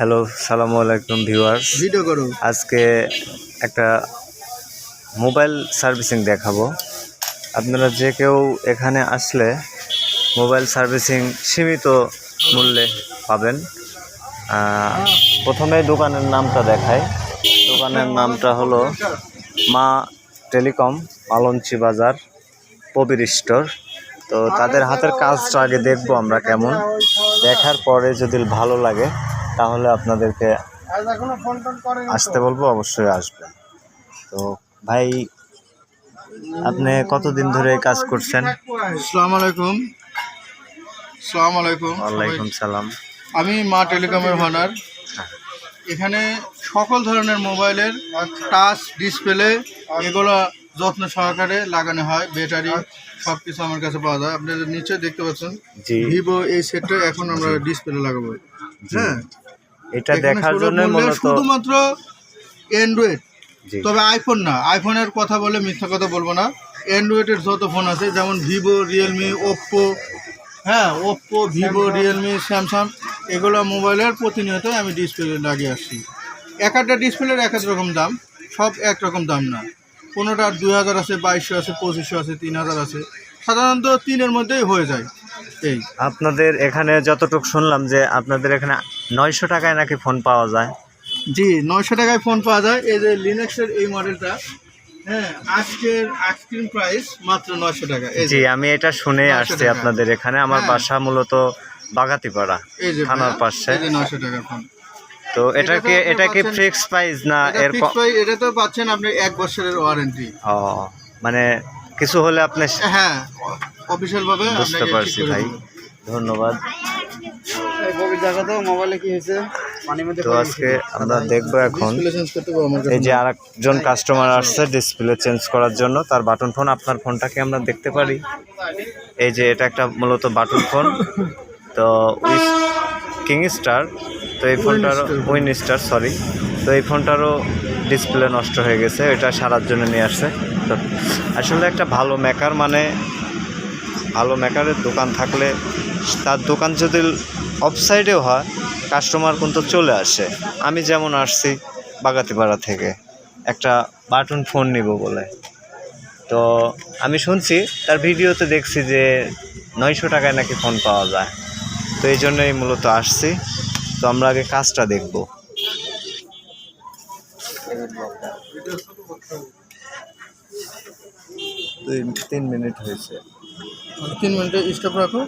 Hello, সালামু আলাইকুম viewers. Video করো। আজকে একটা মোবাইল সার্ভিসিং দেখাবো। আপনারা যে কেউ এখানে আসলে মোবাইল সার্ভিসিং সীমিত মূল্যে পাবেন। প্রথমে দোকানের নামটা দেখায়। দোকানের নামটা হলো মা টেলিকম, মালঞ্চি বাজার, প্রবীর স্টোর। তো তাদের হাতের কাজটা আগে দেখবো আমরা কেমন, দেখার পরে যদি ভালো লাগে তাহলে আপনাদেরকে আসতে বলবো, অবশ্যই আসবেন। তো ভাই, আপনি কতদিন ধরে এই কাজ করছেন? আসসালামু আলাইকুম। আসসালামু আলাইকুম। ওয়ালাইকুম সালাম। আমি মা টেলিকমের ওনার। এখানে সকল ধরনের মোবাইলের টাচ, ডিসপ্লে এগুলো যত্ন সহকারে লাগানো হয়। ব্যাটারি সব কিছু আমার কাছে পাওয়া যায়। আপনারা নিচে দেখতে পাচ্ছেন ভিভো এই সেটটা এখন আমরা ডিসপ্লে লাগাবো। হ্যাঁ, এটা দেখার জন্য শুধুমাত্র অ্যান্ড্রয়েড, তবে আইফোন না। আইফোনের কথা বলে মিথ্যা কথা বলবো না। অ্যান্ড্রয়েডের যত ফোন আছে, যেমন Vivo, Realme, Oppo, Oppo, Vivo, Realme, Samsung, এগুলো মোবাইলের প্রতিনিয়ত আমি ডিসপ্লে লাগিয়ে আসছি। এক একটা ডিসপ্লের এক এক রকম দাম, সব একরকম দাম না। কোনোটার 2000 আছে, 2200 আছে, 2500 আছে, 3000 আছে। সাধারণত 3-এর মধ্যেই হয়ে যায়। এই আপনাদের এখানে যতটুকু শুনলাম যে আপনাদের এখানে 900 টাকায় নাকি ফোন পাওয়া যায়। জি, 900 টাকায় ফোন পাওয়া যায়। এই যে লিনাক্সের এই মডেলটা, আজকের আইসক্রিম প্রাইস মাত্র 900 টাকা। জি, আমি এটা শুনে আসছি আপনাদের এখানে। আমার বাসা মূলত বাগাতিপাড়া থানার পাশে। 900 টাকা ফোন। তো এটা কি ফিক্স প্রাইস না এর এটা তো পাচ্ছেন আপনি 1 বছরের ওয়ারেন্টি। ও, মানে কিছু হলে আপনি অফিশিয়াল ভাবে বুঝতে পারছি ভাই, ধন্যবাদ। মোবাইলে কি হয়েছে? তো আজকে আমরা দেখবো এখন এই যে আরেকজন কাস্টমার আসছে ডিসপ্লে চেঞ্জ করার জন্য, তার বাটন ফোন। আপনার ফোনটাকে আমরা দেখতে পারি। এই যে এটা একটা মূলত বাটন ফোন, তো কিংস্টার। তো এই ফোনটারও উইনস্টার, সরি। তো এই ফোনটারও ডিসপ্লে নষ্ট হয়ে গেছে, এটা সারার জন্য নিয়ে আসছে। তো আসলে একটা ভালো মেকার, মানে ভালো মেকারের দোকান থাকলে তার দোকান যদি অফসাইডেও হয়, কাস্টমার কিন্তু চলে আসে। আমি যেমন আসছি বাগাতিপাড়া থেকে একটা বাটন ফোন নিব বলে। তো আমি শুনছি তার ভিডিওতে দেখছি যে 900 টাকায় নাকি ফোন পাওয়া যায়। তো এই জন্যই মূলত আসছি। তো আমরা আগে কাজটা দেখব। 3 মিনিট হয়েছে। 3 মিনিটে স্টপ রাখো।